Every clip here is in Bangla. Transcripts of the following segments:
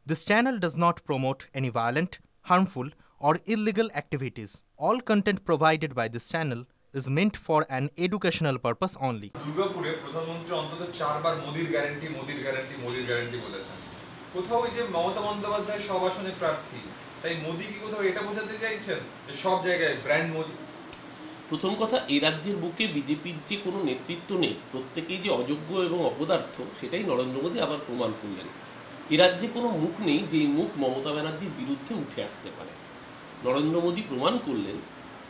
This channel does not promote any violent, harmful, or illegal activities. All content provided by this channel is meant for an educational purpose only. দুর্গাপুরে প্রধানমন্ত্রী অন্তত 4 বার মোদির গ্যারান্টি বলেছেন। কোথাও এই যে মমতা বন্দ্যোপাধ্যায় সব আসনে প্রার্থী, তাই মোদি কি কোথাও এটা বোঝাতে চাইছেন যে সব জায়গায় ব্র্যান্ড মোদি? প্রথম কথা, এই রাজ্যের বুকে বিজেপির যে কোনো নেতৃত্ব নেই, প্রত্যেকেই যে অযোগ্য এবং অপদার্থ সেটাই নরেন্দ্র মোদী আবার প্রমাণ করলেন। এ রাজ্যে কোনো মুখ নেই যেই মুখ মমতা ব্যানার্জির বিরুদ্ধে উঠে আসতে পারে। নরেন্দ্র মোদী প্রমাণ করলেন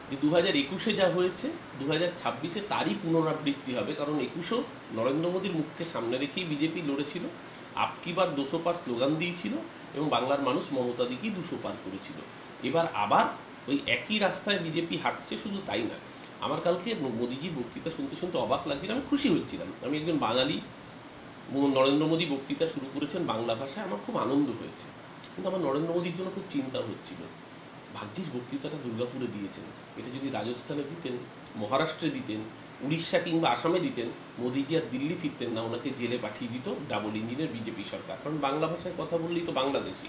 যে 2021-এ যা হয়েছে 2026-এ তারই পুনরাবৃত্তি হবে, কারণ 21-ও নরেন্দ্র মোদীর মুখকে সামনে রেখেই বিজেপি লড়েছিল, আপকি বার 200 পার স্লোগান দিয়েছিল এবং বাংলার মানুষ মমতা দিকেই 200 পার করেছিল। এবার আবার ওই একই রাস্তায় বিজেপি হাঁটছে। শুধু তাই না, আমার কালকে মোদিজির বক্তৃতা শুনতে শুনতে অবাক লাগছিল, আমি খুশি হচ্ছিলাম। আমি একজন বাঙালি, নরেন্দ্র মোদী বক্তৃতা শুরু করেছেন বাংলা ভাষায়, আমার খুব আনন্দ হয়েছে। কিন্তু আমার নরেন্দ্র মোদীর জন্য খুব চিন্তা হচ্ছিল, ভাগ্যিস বক্তৃতাটা দুর্গাপুরে দিয়েছেন, এটা যদি রাজস্থানে দিতেন, মহারাষ্ট্রে দিতেন, উড়িষ্যা কিংবা আসামে দিতেন, মোদিজি আর দিল্লি ফিরতেন না, ওনাকে জেলে পাঠিয়ে দিত ডাবল ইঞ্জিনের বিজেপি সরকার। কারণ বাংলা ভাষায় কথা বললেই তো বাংলাদেশি,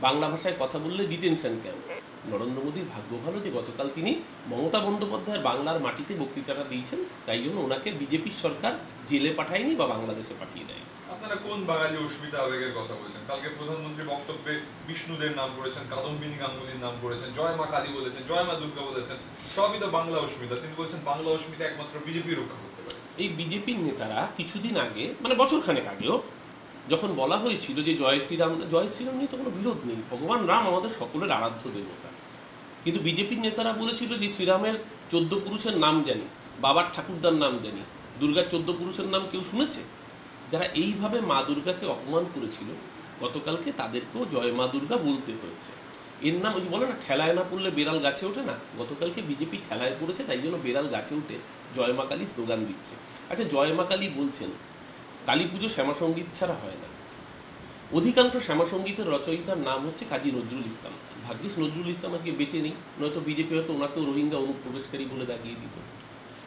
বাংলা ভাষায় কথা বললে ডিটেনশন ক্যাম্প। নরেন্দ্র মোদীর ভাগ্য ভালো যে গতকাল তিনি মমতা বন্দ্যোপাধ্যায়ের বাংলার মাটিতে বক্তৃতাটা দিয়েছেন, তাই জন্য ওনাকে বিজেপির সরকার জেলে পাঠায়নি বা বাংলাদেশে পাঠিয়ে দেয়। আপনারা কোন বাঙালি অস্মিতা আবেগের কথা বলেছেন? কালকে প্রধানমন্ত্রী বক্তব্যে বিষ্ণুদের নাম করেছেন, কাদম্বিনী গাঙ্গুলির নাম করেছেন, জয় মা কালী বলেছেন, জয় মা দুর্গা বলেছেন, সবই তো বাংলা অস্মিতা। তিনি বলছেন বাংলা অস্মিতা একমাত্র বিজেপি রক্ষা করতে পারে। এই বিজেপির নেতারা কিছুদিন আগে, মানে বছরখানেক আগেও, যখন বলা হয়েছিল যে জয় শ্রীরাম নিয়ে তো কোনো বিরোধ নেই, ভগবান রাম আমাদের সকলের আরাধ্য দেবতা, কিন্তু বিজেপির নেতারা বলেছিল যে শ্রীরামের 14 পুরুষের নাম জানি, বাবার ঠাকুরদার নাম জানি, দুর্গার 14 পুরুষের নাম কেউ শুনেছে? যারা এইভাবে মা দুর্গাকে অপমান করেছিল গতকালকে, তাদেরকেও জয় মা দুর্গা বলতে হয়েছে। এর নাম ওই বলে না, ঠেলায় না পড়লে বেড়াল গাছে ওঠে না, গতকালকে বিজেপি ঠেলায় পড়েছে, তাই জন্য বেড়াল গাছে উঠে জয় মা কালী স্লোগান দিচ্ছে। আচ্ছা, জয় মা কালী বলছেন, কালী পুজো শ্যামাসঙ্গীত ছাড়া হয় না। অধিকাংশ শ্যামাসঙ্গীতের রচয়িতার নাম হচ্ছে কাজী নজরুল ইসলাম। ভাগ্যিস নজরুল ইসলাম আজকে বেঁচে নেই, নয়তো বিজেপি হয়তো ওনাকেও রোহিঙ্গা অনুপ্রবেশকারী বলে দাগিয়ে দিত।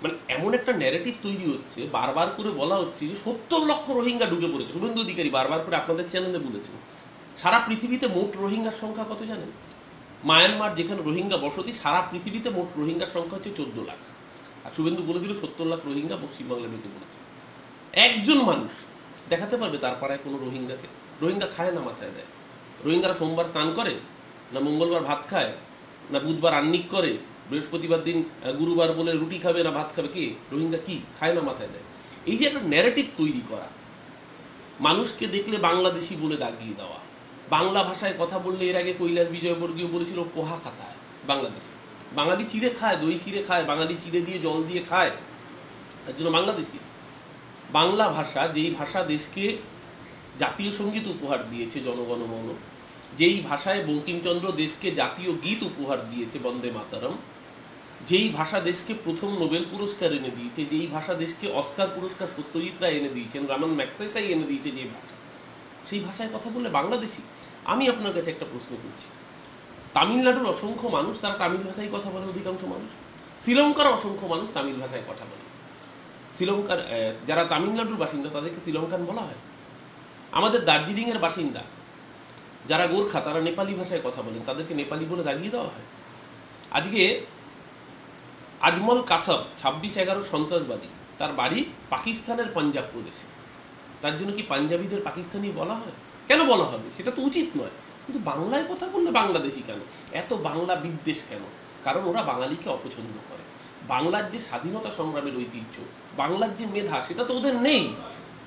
মানে এমন একটা ন্যারেটিভ তৈরি হচ্ছে, বারবার করে বলা হচ্ছে যে 70 লক্ষ রোহিঙ্গা ঢুকে পড়েছে। শুভেন্দু অধিকারী বারবার করে আপনাদের চ্যানেলে বলেছেন, সারা পৃথিবীতে মোট রোহিঙ্গার সংখ্যা কত জানেন? মায়ানমার যেখানে রোহিঙ্গা বসতি, সারা পৃথিবীতে মোট রোহিঙ্গার সংখ্যা হচ্ছে 14 লাখ। আর শুভেন্দু বলে দিল 70 লাখ রোহিঙ্গা পশ্চিমবাংলায় ঢুকে পড়েছে। একজন মানুষ দেখাতে পারবে তার পাড়ায় কোনো রোহিঙ্গাকে? রোহিঙ্গা খায় না মাথায় দেয়? রোহিঙ্গারা সোমবার স্নান করে না, মঙ্গলবার ভাত খায় না, বুধবার আন্নিক করে, বৃহস্পতিবার দিন গুরুবার বলে রুটি খাবে না ভাত খাবে? কে রোহিঙ্গা কি খায় না মাথায় দেয়? এই যে একটা ন্যারেটিভ তৈরি করা, মানুষকে দেখলে বাংলাদেশি বলে দাগিয়ে দেওয়া, বাংলা ভাষায় কথা বললে, এর আগে কৈলাস বিজয়বর্গীয় বলেছিল পোহা খাতায় বাংলাদেশি। বাঙালি চিড়ে খায়, দই চিড়ে খায়, বাঙালি চিড়ে দিয়ে জল দিয়ে খায়, তার জন্য বাংলাদেশি। বাংলা ভাষা, যেই ভাষা দেশকে জাতীয় সঙ্গীত উপহার দিয়েছে জনগণমন, যেই ভাষায় বঙ্কিমচন্দ্র দেশকে জাতীয় গীত উপহার দিয়েছে বন্দে মাতরম, যেই ভাষা দেশকে প্রথম নোবেল পুরস্কার এনে দিয়েছে, যেই ভাষা দেশকে অস্কার পুরস্কার সত্যজিৎ রায় এনে দিয়েছেন, রামান ম্যাগসেসাই এনে দিয়েছে, যে ভাষা, সেই ভাষায় কথা বললে বাংলাদেশি। আমি আপনার কাছে একটা প্রশ্ন করছি, তামিলনাড়ুর অসংখ্য মানুষ তারা তামিল ভাষায় কথা বলে, অধিকাংশ মানুষ। শ্রীলঙ্কার অসংখ্য মানুষ তামিল ভাষায় কথা বলে। শ্রীলঙ্কার যারা তামিলনাড়ুর বাসিন্দা তাদেরকে শ্রীলঙ্কান বলা হয়। আমাদের দার্জিলিংয়ের বাসিন্দা যারা গোর্খা, তারা নেপালি ভাষায় কথা বলেন, তাদেরকে নেপালি বলে দাগিয়ে দেওয়া হয়। আজকে আজমল কাসাব 26/11 সন্ত্রাসবাদী, তার বাড়ি পাকিস্তানের পাঞ্জাব প্রদেশে, তার জন্য কি পাঞ্জাবিদের পাকিস্তানি বলা হয়? কেন বলা হবে? সেটা তো উচিত নয়। কিন্তু বাংলায় কথা বললে বাংলাদেশি কেন? এত বাংলা বিদ্বেষ কেন? কারণ ওরা বাঙালিকে অপছন্দ করে। বাংলার যে স্বাধীনতা সংগ্রামের ঐতিহ্য, বাংলার যে মেধা, সেটা তো ওদের নেই।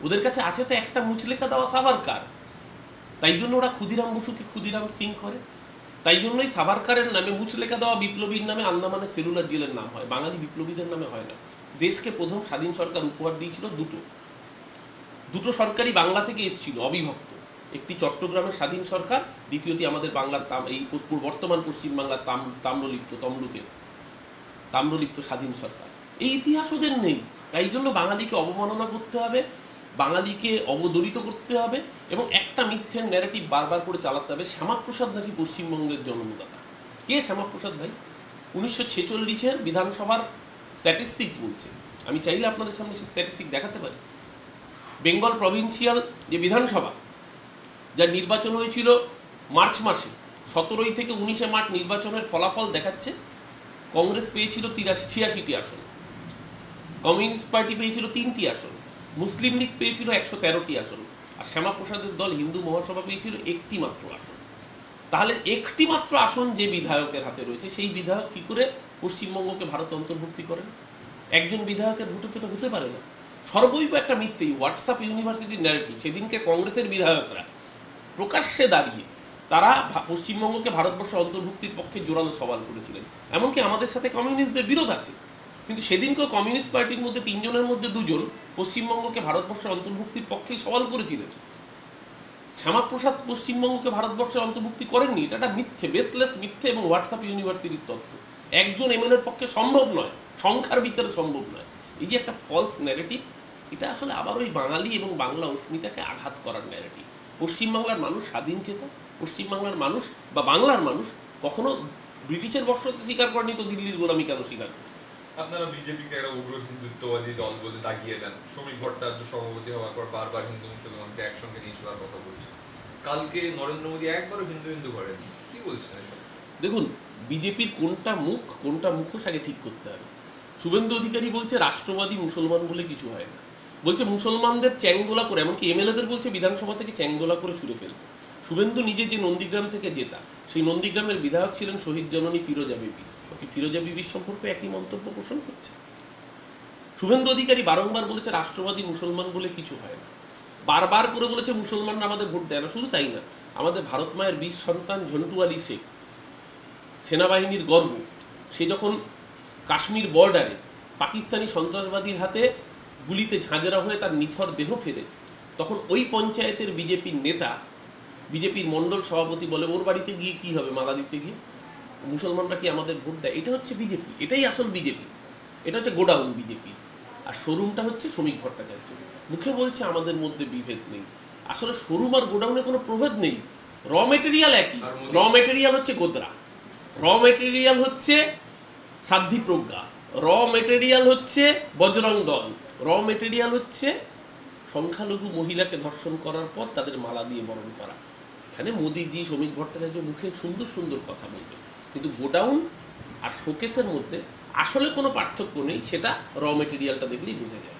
ওদের কাছে আছে তো একটা মুচলেখা দেওয়া সাভারকার। তাই জন্য ওরা ক্ষুদিরাম বসুকে ক্ষুদিরাম সিং করে। তাই জন্যই সাভারকারের নামে মুচলেখা দেওয়া বিপ্লবীর নামে আন্দামানে সেলুলার জেলের নাম হয়, বাঙালি বিপ্লবীদের নামে হয় না। দেশকে প্রথম স্বাধীন সরকার উপহার দিয়েছিল দুটো সরকারই বাংলা থেকে এসেছিল, অবিভক্ত। একটি চট্টগ্রামের স্বাধীন সরকার, দ্বিতীয়টি আমাদের বাংলার এই বর্তমান পশ্চিমবাংলার তাম্রলিপ্ত স্বাধীন সরকার। এই ইতিহাস ওদের নেই। তাই জন্য বাঙালিকে অবমাননা করতে হবে, বাঙালিকে অবদলিত করতে হবে এবং একটা মিথ্যের ন্যারেটিভ বারবার করে চালাতে হবে। শ্যামাপ্রসাদ নাকি পশ্চিমবঙ্গের জন্মদাতা। কে শ্যামাপ্রসাদ ভাই? 1946-এর বিধানসভার স্ট্যাটিস্টিক্স বলছে। আমি চাইলে আপনাদের সামনে সেই স্ট্যাটিস্টিক দেখাতে পারি। বেঙ্গল প্রভিন্সিয়াল যে বিধানসভা, যার নির্বাচন হয়েছিল মার্চ মাসে, 17 থেকে 19 মার্চ নির্বাচনের ফলাফল দেখাচ্ছে কংগ্রেস পেয়েছিল 86টি আসন, কমিউনিস্ট পার্টি পেয়েছিল 3টি আসন, মুসলিম লীগ পেয়েছিল 113টি আসন, আর শ্যামাপ্রসাদের দল হিন্দু মহাসভা পেয়েছিল একটি মাত্র আসন। তাহলে একটি মাত্র আসন যে বিধায়কের হাতে রয়েছে, সেই বিধায়ক কি করে পশ্চিমবঙ্গকে ভারতে অন্তর্ভুক্তি করেন? একজন বিধায়কের ভোটে তো এটা হতে পারে না। সর্বৈব একটা মিথ্যেই হোয়াটসঅ্যাপ ইউনিভার্সিটির ন্যারেটিভ। সেদিনকে কংগ্রেসের বিধায়করা প্রকাশ্যে দাঁড়িয়ে তারা পশ্চিমবঙ্গকে ভারতবর্ষ অন্তর্ভুক্তির পক্ষে জোরালো সওয়াল করেছিলেন। এমনকি আমাদের সাথে কমিউনিস্টদের বিরোধ আছে, কিন্তু সেদিনকেও কমিউনিস্ট পার্টির মধ্যে 3 জনের মধ্যে 2 জন পশ্চিমবঙ্গকে ভারতবর্ষের অন্তর্ভুক্তির পক্ষেই সওয়াল করেছিলেন। শ্যামাপ্রসাদ পশ্চিমবঙ্গকে ভারতবর্ষের অন্তর্ভুক্তি করেননি। এটা একটা মিথ্যে, বেসলেস মিথ্যে এবং হোয়াটসঅ্যাপ ইউনিভার্সিটির তথ্য। একজন এমএলএর পক্ষে সম্ভব নয়, সংখ্যার বিচারে সম্ভব নয়। এই যে একটা ফলস ন্যারেটিভ, এটা আসলে আবার ওই বাঙালি এবং বাংলা অস্মিতাকে আঘাত করার ন্যারেটিভ। পশ্চিমবাংলার মানুষ স্বাধীন চেতা, পশ্চিমবাংলার মানুষ বা বাংলার মানুষ কখনো ব্রিটিশের বর্ষতে স্বীকার করেনি, তো দিল্লির গোলামি কেন স্বীকার করে? আপনারা বিজেপিকে একটা উগ্র হিন্দুত্ববাদী দল বলে দাগিয়ে দেন। শ্রমিক ভট্টাচার্য সভাপতি হওয়ার পর বারবার হিন্দু মুসলমানকে একসঙ্গে নিয়ে চলার কথা বলছেন। কালকে নরেন্দ্র মোদী একবারও হিন্দু হিন্দু করেন, কি বলছেন এসব? দেখুন, বিজেপির কোনটা মুখ কোনটা মুখোশ আগে ঠিক করতে হবে। শুভেন্দু অধিকারী বলছে রাষ্ট্রবাদী মুসলমান বলে কিছু হয় না, বলছে মুসলমানদের চ্যাংদোলা করে, এমনকি এমএলএদের বলছে বিধানসভা থেকে চ্যাংদোলা করে ছুড়ে ফেলবে। শুভেন্দু নিজে যে নন্দীগ্রাম থেকে জেতা, সেই নন্দীগ্রামের বিধায়ক ছিলেন শহীদ জননী ফিরোজা বিবি। ফিরোজা বিবির সম্পর্কে একই মন্তব্য পোষণ করছে। শুভেন্দু অধিকারী বারংবার বলেছে রাষ্ট্রবাদী মুসলমান বলে কিছু হয় না, বারবার করে বলেছে মুসলমানরা আমাদের ভোট দেয় না। শুধু তাই না, আমাদের ভারত মায়ের 20 সন্তান ঝন্টু আলী শেখ, সেনাবাহিনীর গর্ব, সে যখন কাশ্মীর বর্ডারে পাকিস্তানি সন্ত্রাসবাদীর হাতে গুলিতে ঝাঁঝরা হয়ে তার নিথর দেহ ফেরে, তখন ওই পঞ্চায়েতের বিজেপির নেতা, বিজেপির মণ্ডল সভাপতি বলে ওর বাড়িতে গিয়ে কি হবে মালা দিতে গিয়ে, মুসলমানরা কি আমাদের ভোট দেয়? এটা হচ্ছে বিজেপি, এটাই আসল বিজেপি। এটা হচ্ছে গোডাউন বিজেপি, আর শোরুমটা হচ্ছে শ্রমিক ভট্টাচার্য। মুখে বলছে আমাদের মধ্যে বিভেদ নেই, আসলে শোরুম আর গোডাউনে কোনো প্রভেদ নেই। র মেটেরিয়াল একই, র মেটেরিয়াল হচ্ছে গোদরা, র মেটেরিয়াল হচ্ছে সাধ্বী প্রজ্ঞা, র মেটেরিয়াল হচ্ছে বজরং দল, র মেটেরিয়াল হচ্ছে সংখ্যালঘু মহিলাকে ধর্ষণ করার পর তাদের মালা দিয়ে বরণ করা। এখানে মোদিজি, শ্রমিক ভট্টাচার্য মুখে সুন্দর সুন্দর কথা বলবে, কিন্তু গোডাউন আর শোকেসের মধ্যে আসলে কোনো পার্থক্য নেই, সেটা র মেটেরিয়ালটা দেখলেই বোঝা যায়।